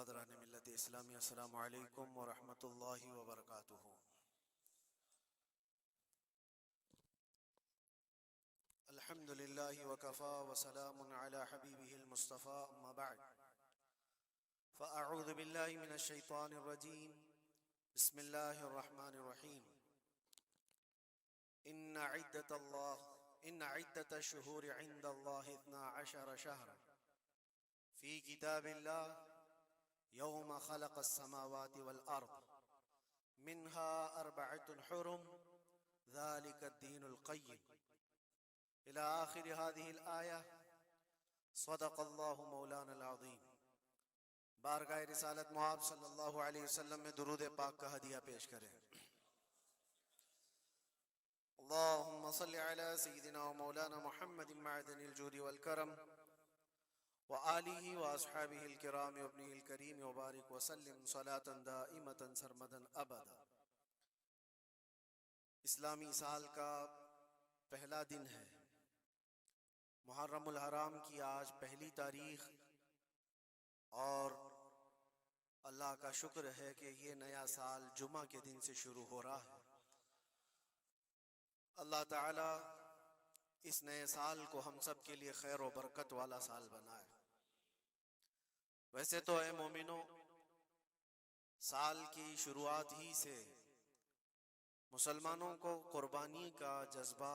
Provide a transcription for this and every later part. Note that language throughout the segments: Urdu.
برادران ملت اسلامی، السلام علیکم ورحمۃ اللہ وبرکاتہ۔ الحمد للہ وکفا وسلام علی حبیبہ المصطفى، اما بعد فاعوذ باللہ من الشیطان الرجیم، بسم اللہ الرحمن الرحیم۔ ان عدت الشہور عند اللہ 12 شہرا فی کتاب اللہ یوم خلق السماوات والارض منها 4 حرم ذلك الدین القیم الى آخر هذه الآیہ۔ صدق اللہ مولانا العظیم۔ بارگاہ رسالت معاب صلی اللہ علیہ وسلم میں درود پاک کا ہدیہ پیش کریں۔ اللہم صل علی سیدنا و مولانا محمد معدن الجود والکرم وآلہ واصحابہ الکرام وابنہ الکریم وبارک وسلم صلاة دائمة سرمدا ابدا۔ اسلامی سال کا پہلا دن ہے، محرم الحرام کی آج پہلی تاریخ، اور اللہ کا شکر ہے کہ یہ نیا سال جمعہ کے دن سے شروع ہو رہا ہے۔ اللہ تعالی اس نئے سال کو ہم سب کے لیے خیر و برکت والا سال بنائے۔ ویسے تو اے مومنوں، سال کی شروعات ہی سے مسلمانوں کو قربانی کا جذبہ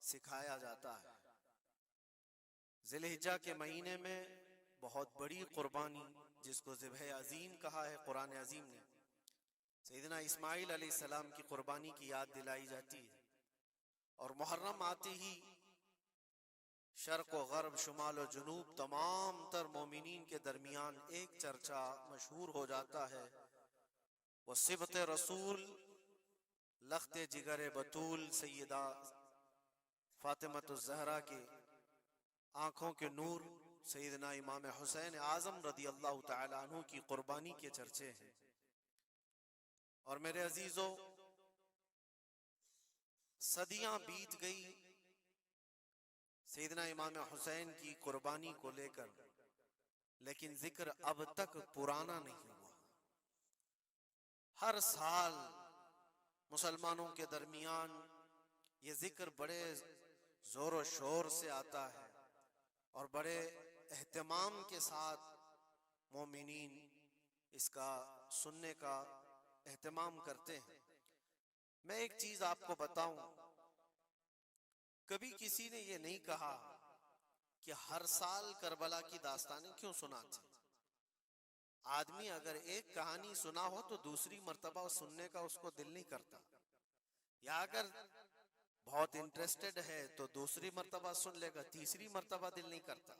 سکھایا جاتا ہے۔ ذی الحجہ کے مہینے میں بہت بڑی قربانی، جس کو ذبح عظیم کہا ہے قرآن عظیم نے، سیدنا اسماعیل علیہ السلام کی قربانی کی یاد دلائی جاتی ہے۔ اور محرم آتے ہی شرق و غرب، شمال و جنوب، تمام تر مومنین کے درمیان ایک چرچا مشہور ہو جاتا ہے، وہ صبت رسول، لخت جگر بطول سیدہ فاطمۃ الزہرا کے آنکھوں کے نور سیدنا امام حسین اعظم رضی اللہ تعالی عنہ کی قربانی کے چرچے ہیں۔ اور میرے عزیزو، صدیاں بیت گئی سیدنا امام حسین کی قربانی کو لے کر، لیکن ذکر اب تک پرانا نہیں ہوا۔ ہر سال مسلمانوں کے درمیان یہ ذکر بڑے زور و شور سے آتا ہے، اور بڑے اہتمام کے ساتھ مومنین اس کا سننے کا اہتمام کرتے ہیں۔ میں ایک چیز آپ کو بتاؤں، کبھی کسی نے یہ نہیں کہا کہ ہر سال کربلا کی داستانیں کیوں سناتے۔ آدمی اگر ایک کہانی سنا ہو تو دوسری مرتبہ سننے کا اس کو دل نہیں کرتا، یا اگر بہت انٹرسٹڈ ہے تو دوسری مرتبہ سن لے گا، تیسری مرتبہ دل نہیں کرتا۔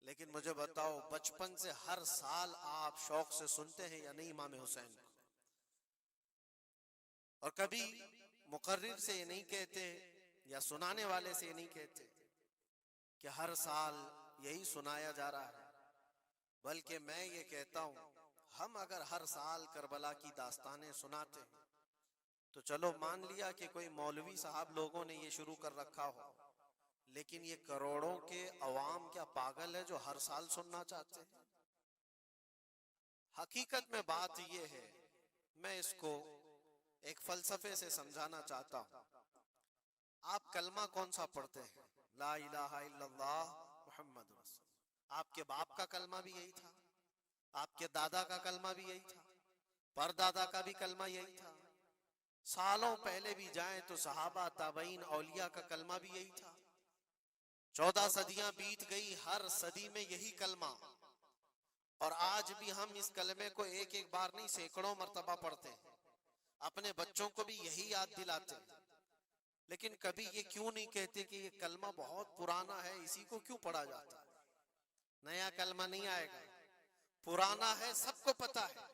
لیکن مجھے بتاؤ، بچپن سے ہر سال آپ شوق سے سنتے ہیں یا نہیں امام حسین کو؟ اور کبھی مقرر سے یہ نہیں کہتے یا سنانے والے سے یہ نہیں کہتے کہ ہر سال یہی سنایا جا رہا ہے، بلکہ میں یہ کہتا ہوں، ہم اگر ہر سال کربلا کی داستانیں سناتے ہیں تو چلو مان لیا کہ کوئی مولوی صاحب لوگوں نے یہ شروع کر رکھا ہو، لیکن یہ کروڑوں کے عوام کیا پاگل ہے جو ہر سال سننا چاہتے ہیں؟ حقیقت میں بات یہ ہے، میں اس کو ایک فلسفے سے سمجھانا چاہتا ہوں۔ آپ کلمہ کون سا پڑھتے ہیں؟ لا الہ الا اللہ محمد رسول۔ آپ کے باپ کا کلمہ بھی یہی تھا، آپ کے دادا کا کلمہ بھی یہی تھا، پردادا کا بھی کلمہ یہی تھا، سالوں پہلے بھی جائیں تو صحابہ، تابعین، اولیاء کا کلمہ بھی یہی تھا۔ 14 صدیاں بیت گئی، ہر صدی میں یہی کلمہ، اور آج بھی ہم اس کلمے کو ایک ایک بار نہیں، سینکڑوں مرتبہ پڑھتے ہیں، اپنے بچوں کو بھی یہی یاد دلاتے ہیں۔ لیکن کبھی یہ کیوں نہیں کہتے کہ یہ کلمہ بہت پرانا ہے، اسی کو کیوں پڑھا جاتا ہے؟ نیا کلمہ نہیں آئے گا، پرانا ہے، سب کو پتا ہے،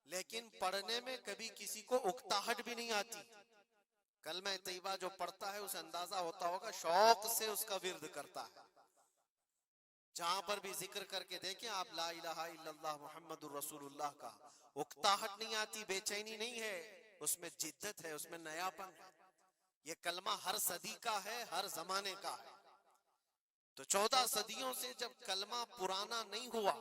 لیکن پڑھنے میں کبھی کسی کو اکتاہٹ بھی نہیں آتی۔ کلمہ طیبہ جو پڑھتا ہے اسے اندازہ ہوتا ہوگا، شوق سے اس کا ورد کرتا ہے۔ جہاں پر بھی ذکر کر کے دیکھیں آپ لا الہ الا اللہ محمد الرسول اللہ کا، اکتاہٹ نہیں آتی، بے چینی نہیں ہے، اس میں جدت ہے، اس میں نیاپن ہے۔ یہ کلمہ ہر صدی کا ہے، ہر زمانے کا ہے۔ تو 14 صدیوں سے جب کلمہ پرانا نہیں ہوا